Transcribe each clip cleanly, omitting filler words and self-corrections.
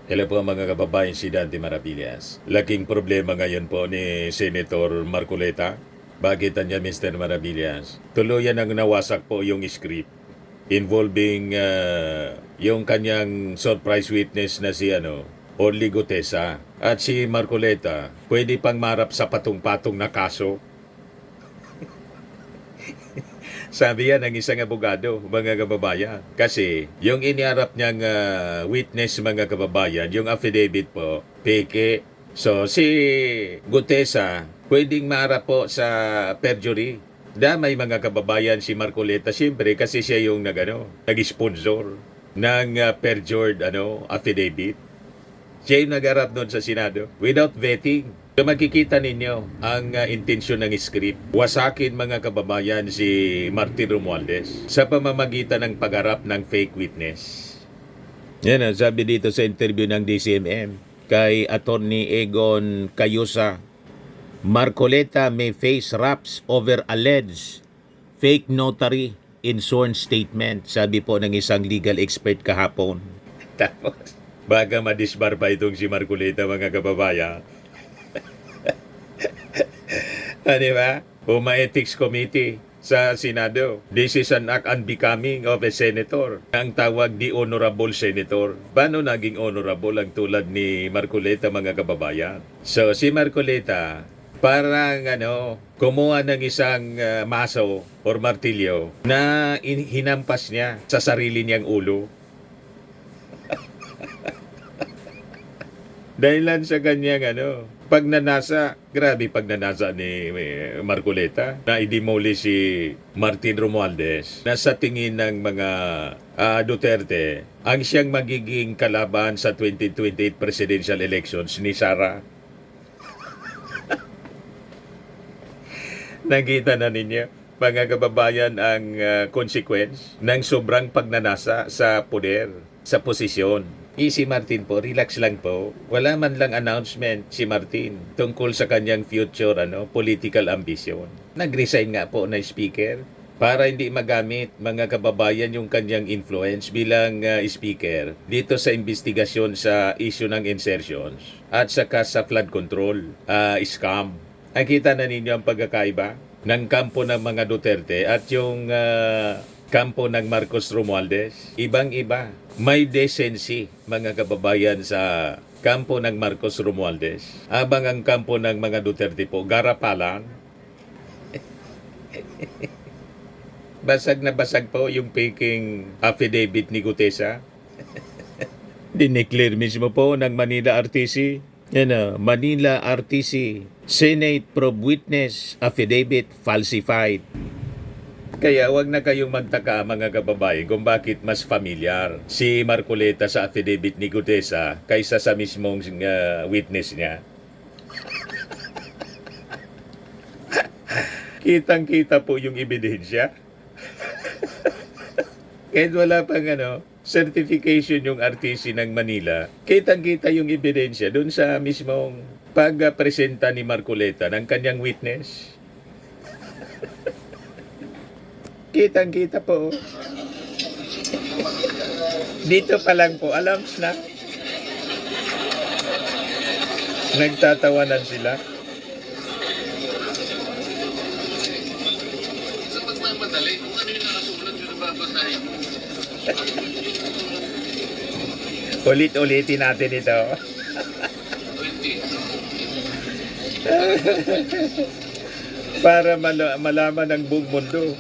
Hello po mga kababayan, si Dante Maravillas. Laking problema ngayon po ni Senator Marcoleta. Bakit niya, Mr. Maravillas? Tuluyan ang nawasak po yung script involving yung kanyang surprise witness na si Orly Gutesa. At si Marcoleta, pwede pang marap sa patong-patong na kaso. Sabi yan ng isang abogado, mga kababayan. Kasi yung iniharap niyang witness, mga kababayan, yung affidavit po, peke. So si Gutesa, pwedeng maharap po sa perjury. Damay mga kababayan si Marcoleta, siyempre kasi siya yung nag-sponsor ng perjured affidavit. Siya yung nag-harap doon sa Senado without vetting. So makikita ninyo ang intensyon ng script. Wasakin mga kababayan si Martin Romualdez sa pamamagitan ng pagharap ng fake witness. Yan ang sabi dito sa interview ng DCMM kay Attorney Egon Cayusa. Marcoleta may face raps over alleged fake notary in sworn statement. Sabi po ng isang legal expert kahapon. Tapos, baka madisbar pa itong si Marcoleta mga kababayan. Di ba? Ethics Committee sa Senado. This is an act unbecoming of a senator. Ang tawag di honorable senator. Paano naging honorable ang tulad ni Marcoleta mga kababayan? So si Marcoleta parang kumuha ng isang maso or martilyo na hinampas niya sa sarili niyang ulo. Dahilan sa kanyang pagnanasa, grabe pagnanasa ni Marcoleta na idemoli si Martin Romualdez na sa tingin ng mga Duterte ang siyang magiging kalaban sa 2028 presidential elections ni Sara. Nakita na ninyo, mga kababayan, ang consequence ng sobrang pagnanasa sa poder, sa posisyon. Si Martin po, relax lang po. Wala man lang announcement si Martin tungkol sa kanyang future political ambition. Nag-resign nga po na speaker para hindi magamit mga kababayan yung kanyang influence bilang speaker dito sa investigasyon sa issue ng insertions at saka sa flood control scam. Nakita na ninyo ang pagkakaiba ng kampo ng mga Duterte at yung kampo ng Marcos Romualdez. Ibang-iba. May decency, mga kababayan, sa kampo ng Marcos Romualdez. Habang ang kampo ng mga Duterte po, garapalan. Basag na basag po yung faking affidavit ni Gutesa. Dineclare mismo po ng Manila RTC. Manila RTC, Senate Probe Witness Affidavit Falsified. Kaya wag na kayong magtaka mga kababayan kung bakit mas familiar si Marcoleta sa affidavit ni Gutesa kaysa sa mismong witness niya. Kitang-kita po yung ebidensya. Kahit wala pang certification yung RTC ng Manila, kitang-kita yung ebidensya doon sa mismong pagpresenta ni Marcoleta ng kanyang witness. Kitang-kita po. Dito pa lang po, alarms na. Nagtatawanan sila. Sa pagmamadali, kung ano yung nakasulat yung nababasahin mo. Ulit-ulitin natin ito. Para malaman ng buong mundo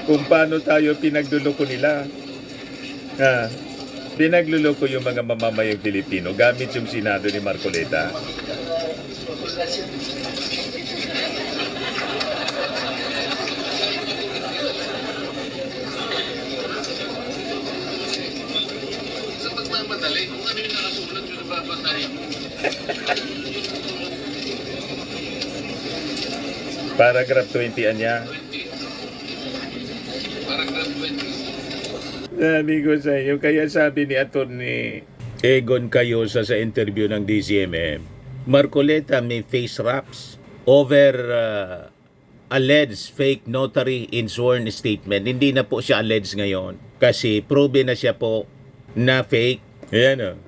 kung paano tayo pinagluloko nila. Pinagluloko yung mga mamamayang Pilipino gamit yung Senado ni Marcoleta. Sa pagmamadali, kung ano yung nakasulat yung nababasahin mo. Paragraph 20 anya. Paragraph 20. Sabi ko sa iyo, kaya sabi ni Atty. Egon Cayusa sa interview ng DCMM, Marcoleta may face raps over alleged fake notary in sworn statement. Hindi na po siya alleged ngayon kasi proven na siya po na fake. Ayan o.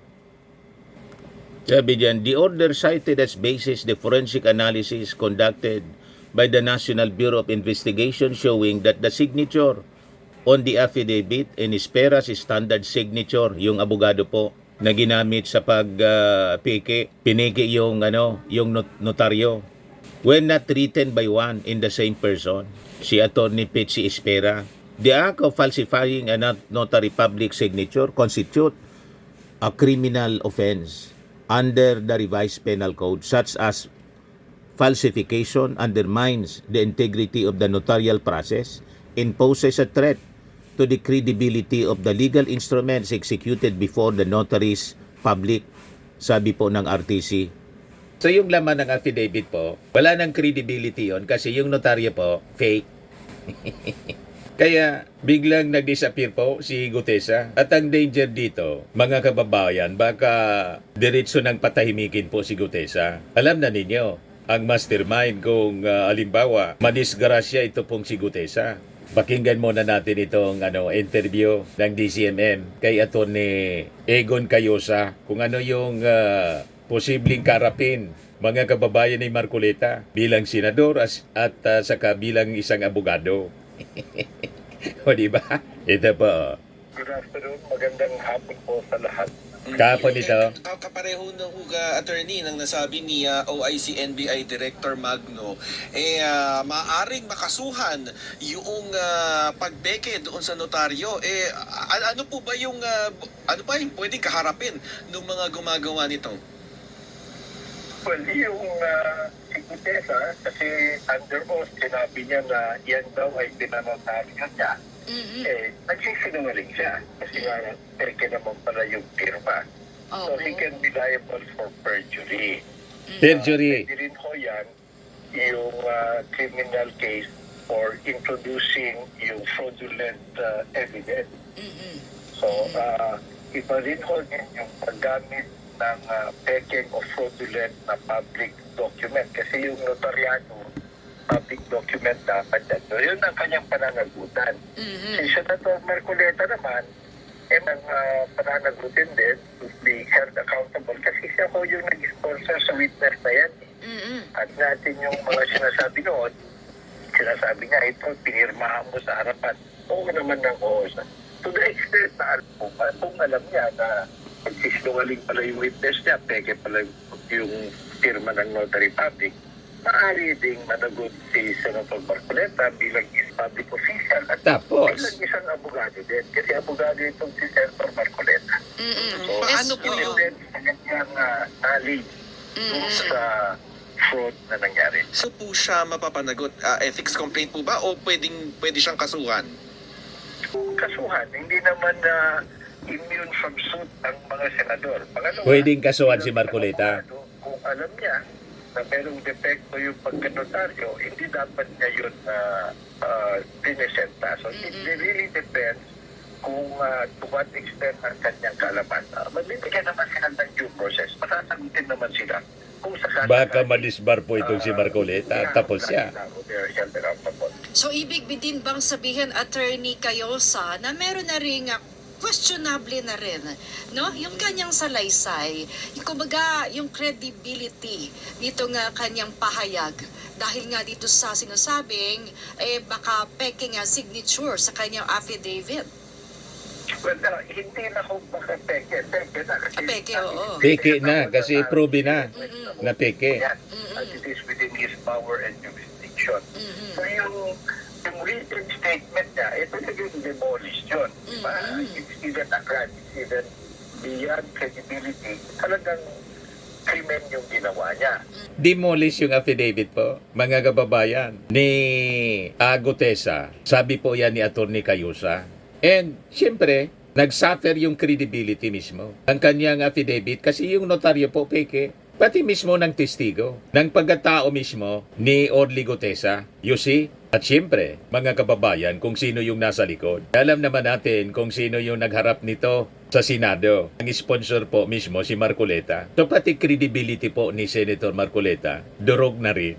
Sabi diyan, the order cited as basis the forensic analysis conducted by the National Bureau of Investigation showing that the signature on the affidavit in Esperas standard signature, yung abogado po na ginamit sa pag-peke, pineke yung notaryo. When not written by one in the same person, si Attorney Petsi Espera, the act of falsifying a notary public signature constitute a criminal offense under the revised penal code, such as falsification undermines the integrity of the notarial process, imposes a threat to the credibility of the legal instruments executed before the notaries public, sabi po ng RTC. So yung laman ng affidavit po, wala nang credibility yon kasi yung notaryo po, fake. Kaya biglang nag-disappear po si Gutesa. At ang danger dito, mga kababayan, baka diretso ng patahimikin po si Gutesa. Alam na ninyo, ang mastermind kung alimbawa, madisgrasya ito pong si Gutesa. Pakinggan muna natin itong interview ng DCMM kay Atty. Egon Cayosa kung ano yung posibleng karapin mga kababayan ni Marcoleta bilang senador at saka bilang isang abogado. O diba? Ito po. Good afternoon, magandang hapon po sa lahat. Kahapon ito. Kapareho na huga attorney nang nasabi ni OIC NBI Director Magno, maaring makasuhan yung pagbeke doon sa notaryo. Ano po ba yung pwedeng kaharapin ng mga gumagawa nito? Well, yung si Gutesa, kasi under oath, sinabi niya na yan daw ay pinanotaryo niya. Nagsisinungaling siya. Kasi nga, peke naman pala yung firma. So, he can be liable for perjury. Perjury. Pwede rin ho yan yung criminal case for introducing yung fraudulent evidence. So, iba rin ho din yung paggamit ng pekeng o fraudulent na public document. Kasi yung notaryado, public document dapat yan. So, yun ang kanyang pananagutan. Si Senator Marcoleta naman, ang pananagutin din to be held accountable kasi siya ho yung nag-sponsor sa witness na yan. At natin yung mga sinasabi noon, sinasabi niya, ito, pinirmahan mo sa harapan. Oo naman ng oo. To the extent na kung alam niya na magsisinungaling pala yung witness niya, peke pala yung firma ng notary public, maaari ding managot si Senator Marcoleta bilang public official at Tapos, bilang isang abogado din. Kasi abogado itong si Senator Marcoleta. So, Paano po yun yun? din sa kanyang knowledge doon sa fraud na nangyari. So po siya mapapanagot? Ethics complaint po ba o pwede siyang kasuhan? Kasuhan, hindi naman immune from suit ang mga senador. Pangalawa, pwedeng kasuhan si Marcoleta. kung alam niya na merong depekto yung pagkanotaryo, hindi dapat niya yun pinesenta. So it really depends kung to what extent ang kanyang kalaman. Magbibigyan naman sila ng due process. Masasagutin naman sila kung sakali. Baka madisbar po itong si Marcoleta. Tapos siya. So, ibig din bang sabihin, Attorney Cayosa, na meron na rin questionable na rin, no? Yung kanyang salaysay, kumbaga yung credibility dito nga kanyang pahayag dahil nga dito sa sinasabing baka peke nga signature sa kanyang affidavit. Well, hindi na kung baka peke. Peke na. Kasi Peke, oo. Peke na kasi probe na na peke. Yan. At it is within his power and jurisdiction. So yung written statement niya, ito yung demolished yun. It's even a crime. It's even beyond credibility. Talagang krimen yung ginawa niya. Demolish yung affidavit po, mga kababayan, ni Gutesa. Sabi po yan ni Atty. Cayosa. And, siyempre, nag-suffer yung credibility mismo. Ang kanyang affidavit, kasi yung notaryo po, peke, pati mismo ng testigo, ng pagkatao mismo ni Orly Gutesa. You see? At siyempre, mga kababayan, kung sino yung nasa likod. Alam naman natin kung sino yung nagharap nito sa Senado. Ang sponsor po mismo, si Marcoleta. So pati credibility po ni Senator Marcoleta, durog na rin.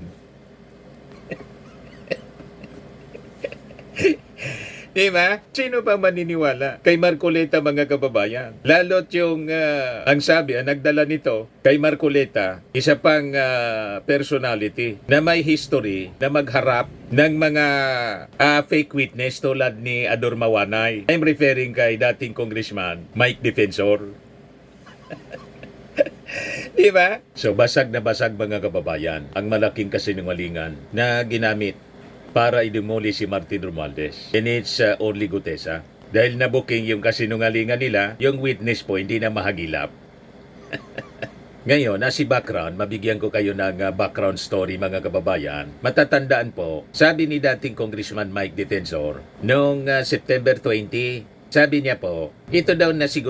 Di ba? Sino ba maniniwala kay Marcoleta, mga kababayan? Lalo't yung, ang sabi, ang nagdala nito kay Marcoleta, isa pang personality na may history na magharap ng mga fake witness tulad ni Ador Mawanay. I'm referring kay dating Congressman Mike Defensor. Di ba? So basag na basag, mga kababayan, ang malaking kasinungalingan na ginamit para idemoli si Martin Romualdez. And it's only Gutesa. Dahil nabuking yung kasinungalingan nila, yung witness po hindi na mahagilap. Ngayon, si background, mabigyan ko kayo ng background story, mga kababayan. Matatandaan po, sabi ni dating Congressman Mike Defensor, noong September 20, sabi niya po, ito daw na si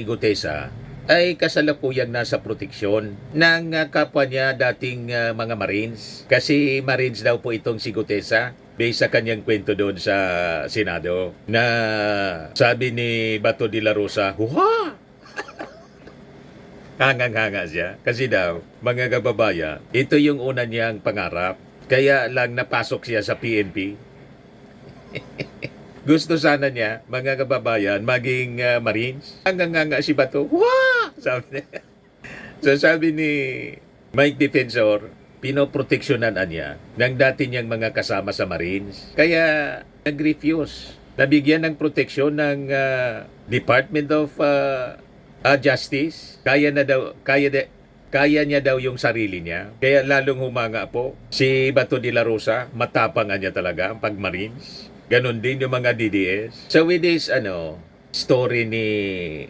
Gutesa ay kasalukuyang nasa proteksyon ng kapwa niya dating mga Marines. Kasi Marines daw po itong si Gutesa, based sa kanyang kwento doon sa Senado, na sabi ni Bato de la Rosa, huha! Hangang-hanga siya. Kasi daw, mga kababayan, ito yung una niyang pangarap. Kaya lang napasok siya sa PNP. Gusto sana niya, mga kababayan, maging Marines. Hangang-hanga si Bato, wah! Sabi niya. So sabi ni Mike Defensor, pinoproteksyonan niya ng dati niyang mga kasama sa Marines. Kaya nag-refuse. Nabigyan ng proteksyon ng Department of Justice. Kaya niya daw yung sarili niya. Kaya lalong humanga po. Si Bato de la Rosa, matapang niya talaga ang pag-Marines. Ganon din yung mga DDS. So with this story ni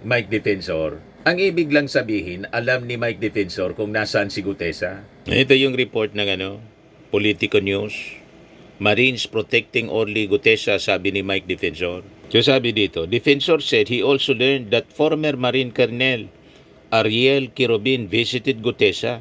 Mike Defensor, ang ibig lang sabihin, alam ni Mike Defensor kung nasaan si Gutesa. Ito yung report ng Politico News. Marines protecting only Gutesa, sabi ni Mike Defensor. So sabi dito, Defensor said he also learned that former Marine Colonel Ariel Kirobin visited Gutesa.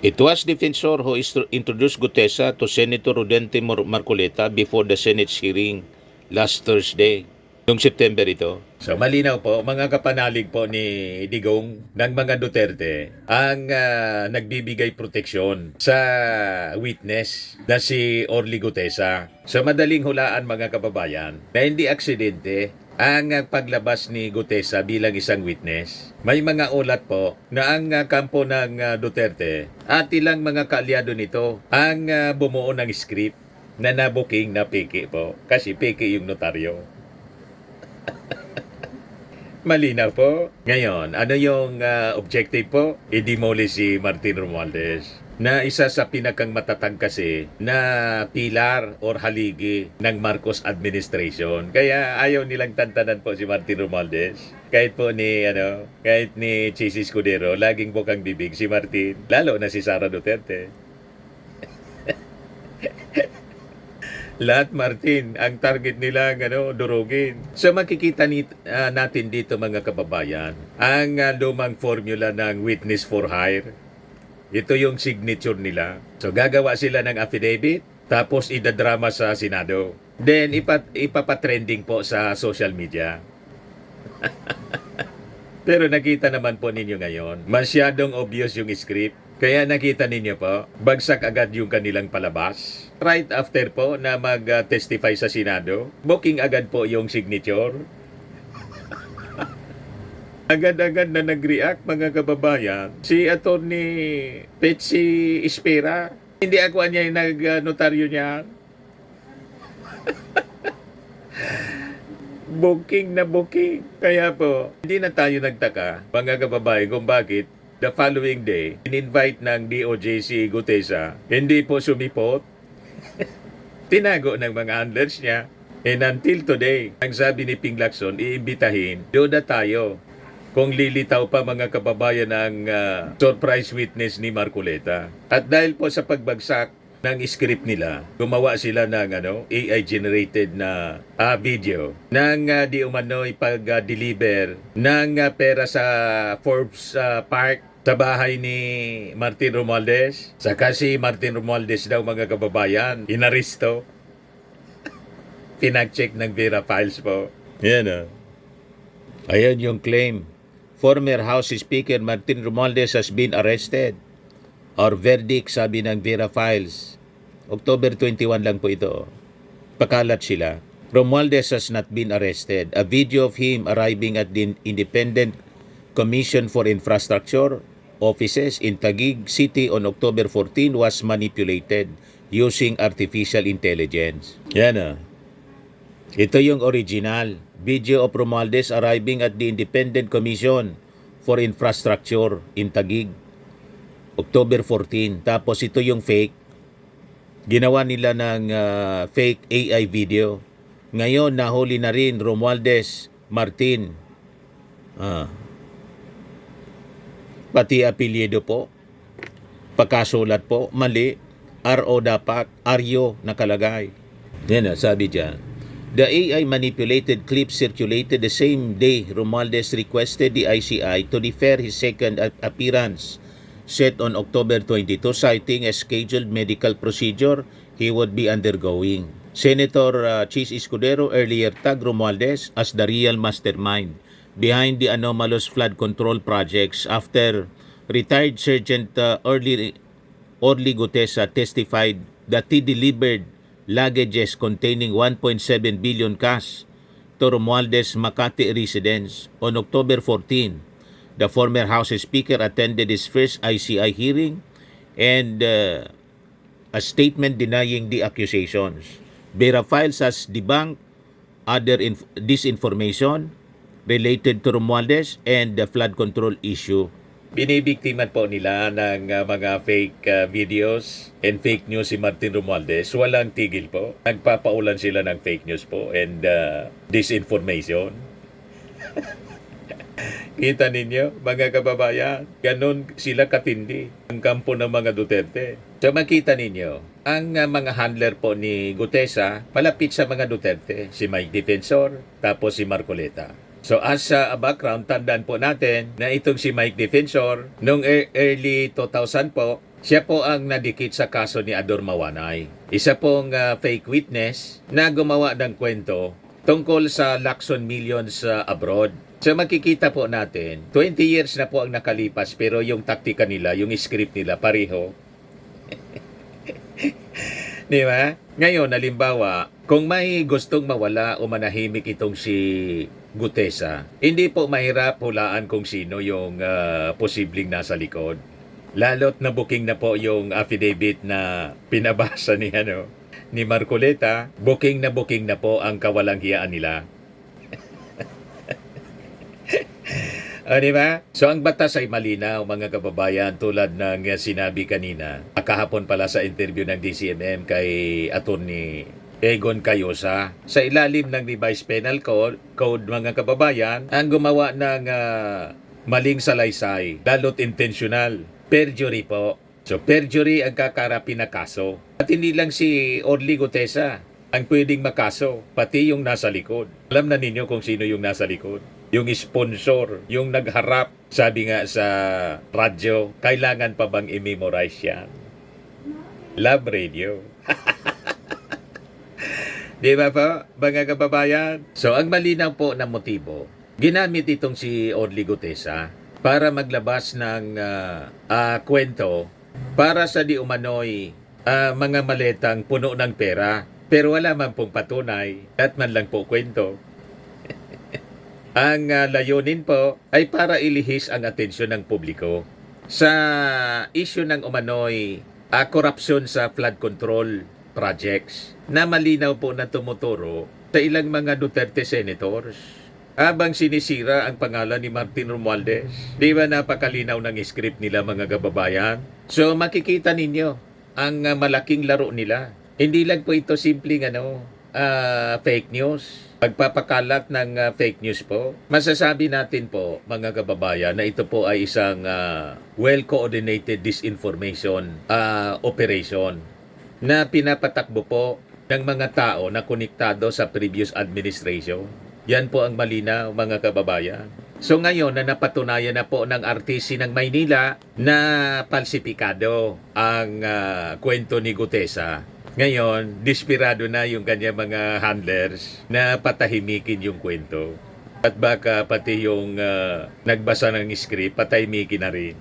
It was Defensor who introduced Gutesa to Senator Rodente Marcoleta before the Senate hearing last Thursday, noong September ito. So malinaw po, mga kapanalig po ni Digong ng mga Duterte ang nagbibigay proteksyon sa witness na si Orly Gutesa. So madaling hulaan, mga kababayan, na hindi aksidente ang paglabas ni Gutesa bilang isang witness. May mga ulat po na ang kampo ng Duterte at ilang mga kaalyado nito ang bumuo ng script na nabuking na peke po. Kasi peke yung notaryo. Malinaw po. Ngayon, ano yung objective po? I-demolish si Martin Romualdez, na isa sa pinakang matatag kasi na pilar or haligi ng Marcos administration. Kaya ayaw nilang tantanan po si Martin Romualdez. Kahit po kahit ni Chis Escudero, laging bukang bibig si Martin, lalo na si Sara Duterte. Lahat Martin, ang target nila durugin. So makikita natin dito, mga kababayan, ang lumang formula ng witness for hire. Ito yung signature nila. So gagawa sila ng affidavit, tapos idadrama sa Senado. Then ipapatrending po sa social media. Pero nakita naman po ninyo ngayon, masyadong obvious yung script. Kaya nakita ninyo po, bagsak agad yung kanilang palabas. Right after po na mag-testify sa Senado, booking agad po yung signature. Agad-agad na nag-react, mga kababayan, si Attorney Petsi Espera. Hindi ako niya yung nag-notaryo niya. Booking na booking. Kaya po, hindi na tayo nagtaka, mga kababayan, kung bakit the following day, in-invite ng DOJ si Gutesa, hindi po sumipot. Tinago ng mga handlers niya. And until today, ang sabi ni Ping Lacson, iimbitahin, doon na tayo. Kung lilitaw pa, mga kababayan, ang surprise witness ni Marcoleta. At dahil po sa pagbagsak ng script nila, gumawa sila ng AI-generated na video ng di umano'y pag-deliver ng pera sa Forbes Park sa bahay ni Martin Romualdez. Saka si Martin Romualdez daw, mga kababayan, inaristo. Pinag-check ng Vera Files po. Yan Ayan yung claim. Former House Speaker Martin Romualdez has been arrested. Our verdict, sabi ng Vera Files. October 21 lang po ito. Pakalat sila. Romualdez has not been arrested. A video of him arriving at the Independent Commission for Infrastructure offices in Taguig City on October 14 was manipulated using artificial intelligence. Yan ah. Ito yung original video of Romualdez arriving at the Independent Commission for Infrastructure in Taguig, October 14. Tapos ito yung fake. Ginawa nila ng fake AI video. Ngayon, nahuli na rin Romualdez Martin. Pati apelyido po. Pagkasulat po, mali. RO dapat, Aryo nakalagay. Yan na, sabi dyan. The AI manipulated clip circulated the same day Romualdez requested the ICI to defer his second appearance set on October 22, citing a scheduled medical procedure he would be undergoing. Senator Chis Escudero earlier tagged Romualdez as the real mastermind behind the anomalous flood control projects after retired Sergeant Orly Gutesa testified that he delivered luggages containing 1.7 billion cash to Romualdez Makati residence on October 14. The former House Speaker attended his first ICI hearing and a statement denying the accusations. Vera Files has debunked other disinformation related to Romualdez and the flood control issue. Binibiktiman po nila ng mga fake videos and fake news si Martin Romualdez. Walang tigil po. Nagpapaulan sila ng fake news po and disinformation. Kita ninyo, mga kababayan, ganun sila katindi ang kampo ng mga Duterte. So makita ninyo, ang mga handler po ni Gutesa, malapit sa mga Duterte. Si Mike Defensor, tapos si Marcoleta. So as a background, tandaan po natin na itong si Mike Defensor, noong early 2000 po, siya po ang nadikit sa kaso ni Ador Mawanay. Isa pong fake witness na gumawa ng kwento tungkol sa Lacson Millions abroad. So makikita po natin, 20 years na po ang nakalipas pero yung taktika nila, yung script nila, pareho. Di ba? Ngayon, halimbawa, kung may gustong mawala o manahimik itong si Gutesa, hindi po mahirap hulaan kung sino yung posibleng nasa likod. Lalo't na booking na po yung affidavit na pinabasa ni Marcoleta, booking na po ang kawalang hiyaan nila. Di ba? So ang batas ay malinaw mga kababayan tulad ng sinabi kanina. Kahapon pala sa interview ng DCMM kay Attorney Egon Cayosa. Sa ilalim ng Revised Penal Code mga kababayan, ang gumawa ng maling salaysay, lalo't intentional, perjury po. So perjury ang kakarapin na kaso. At hindi lang si Orly Gutesa ang pwedeng makaso, pati yung nasa likod. Alam na ninyo kung sino yung nasa likod. Yung sponsor, yung nagharap, sabi nga sa radyo, kailangan pa bang i-memorize yan? Love Radio. Di ba po, mga kababayan? So, ang malinaw po na motibo, ginamit itong si Orly Gutesa para maglabas ng kwento para sa di umano'y mga maletang puno ng pera, pero wala man pong patunay at man lang po kwento. Ang layunin po ay para ilihis ang atensyon ng publiko sa issue ng umano'y korupsyon sa flood control projects na malinaw po na tumuturo sa ilang mga Duterte senators habang sinisira ang pangalan ni Martin Romualdez. Di ba napakalinaw ng script nila mga kababayan? So makikita ninyo ang malaking laro nila. Hindi lang po ito simpleng fake news. Pagpapakalat ng fake news po, masasabi natin po mga kababayan na ito po ay isang well-coordinated disinformation operation na pinapatakbo po ng mga tao na konektado sa previous administration. Yan po ang malinaw mga kababayan. So ngayon na napatunayan na po ng RTC ng Maynila na palsipikado ang kwento ni Gutesa. Ngayon, desperado na yung kanya mga handlers na patahimikin yung kwento. At baka pati yung nagbasa ng script, patahimikin na rin.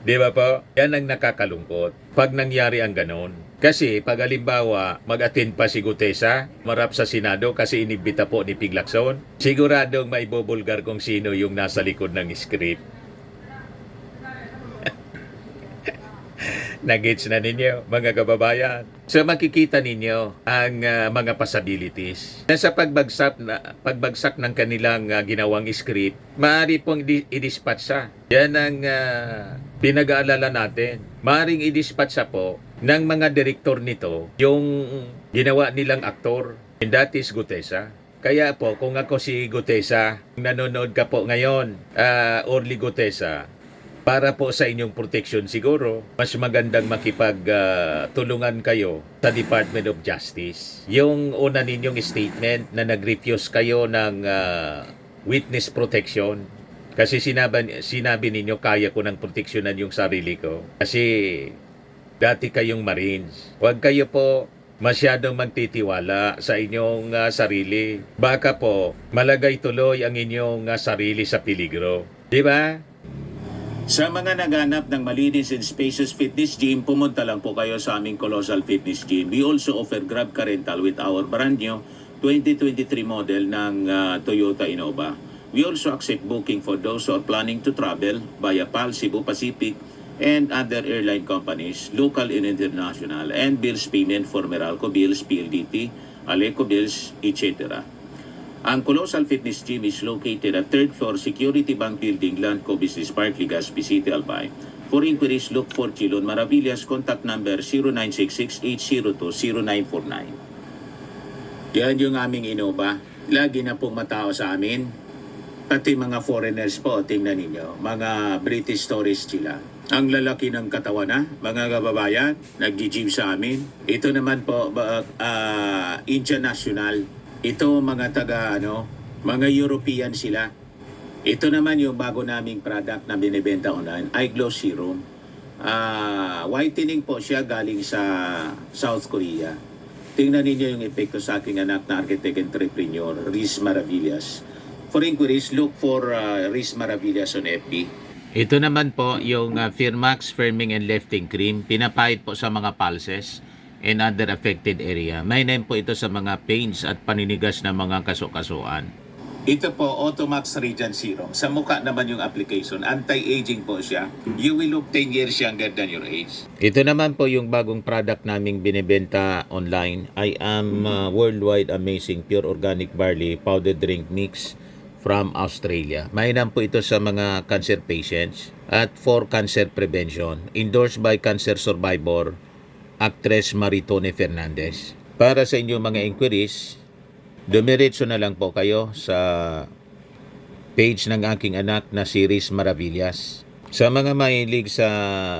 Di ba po? Yan ang nakakalungkot pag nangyari ang ganon. Kasi pag halimbawa mag-attend pa si Gutesa, marap sa Senado kasi inibita po ni Ping Lacson, siguradong maibubulgar kung sino yung nasa likod ng script. Nagets na ninyo, mga kababayan. So makikita ninyo ang mga possibilities. Sa pagbagsak ng kanilang ginawang script, maaari pong i-dispatch sa. Yan ang pinag-aalala natin. Maaring i-dispatch sa po ng mga direktor nito yung ginawa nilang aktor. And that is Gutesa. Kaya po, kung ako si Gutesa, nanonood ka po ngayon, Orly Gutesa, para po sa inyong protection siguro, mas magandang makipag-tulungan kayo sa Department of Justice. Yung una ninyong statement na nag-refuse kayo ng witness protection. Kasi sinabi ninyo, kaya ko ng proteksyonan yung sarili ko. Kasi dati kayong Marines. Huwag kayo po masyadong magtitiwala sa inyong sarili. Baka po malagay tuloy ang inyong sarili sa peligro. Di ba? Sa mga naghanap ng malinis and spacious fitness gym, pumunta lang po kayo sa aming Colossal Fitness Gym. We also offer Grab Car Rental with our brand new 2023 model ng Toyota Innova. We also accept booking for those who are planning to travel via PAL, Cebu Pacific, and other airline companies, local and international, and bills payment for Meralco Bills, PLDT, Aleco Bills, etc. Ang Colossal Fitness Gym is located at 3rd floor Security Bank Building, Landco Business Park, Legazpi City, Albay. For inquiries, look for Chilon Maravillas. Contact number 0966-802-0949. Yan yung aming Innova. Lagi na pong matao sa amin. Pati mga foreigners po, tingnan ninyo. Mga British tourists sila. Ang lalaki ng katawan na, mga kababayan, nag-gym sa amin. Ito naman po, Indian National. Ito mga mga European sila. Ito naman yung bago naming product na binibenta online, Eye Glow Serum. Whitening po siya galing sa South Korea. Tingnan ninyo yung epekto sa aking anak na architect entrepreneur, Riz Maravillas. For inquiries, look for Riz Maravillas on FB. Ito naman po yung Firmax Firming and Lifting Cream. Pinapahid po sa mga pulses and other affected area. May name po ito sa mga pains at paninigas na mga kasukasuan. Ito po, Automax Radiant Serum. Sa mukha naman yung application. Anti-aging po siya. You will look 10 years younger than your age. Ito naman po yung bagong product naming binibenta online. I am Worldwide Amazing Pure Organic Barley Powdered Drink Mix from Australia. Mainam po ito sa mga cancer patients at for cancer prevention. Endorsed by cancer survivor Actress Maritone Fernandez. Para sa inyong mga inquiries, dumiretso na lang po kayo sa page ng aking anak na si Riz Maravillas. Sa mga mahilig sa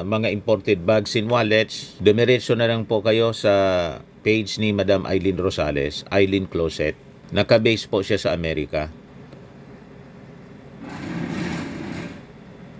mga imported bags and wallets, dumiretso na lang po kayo sa page ni Madam Eileen Rosales, Eileen Closet. Nakabase po siya sa Amerika.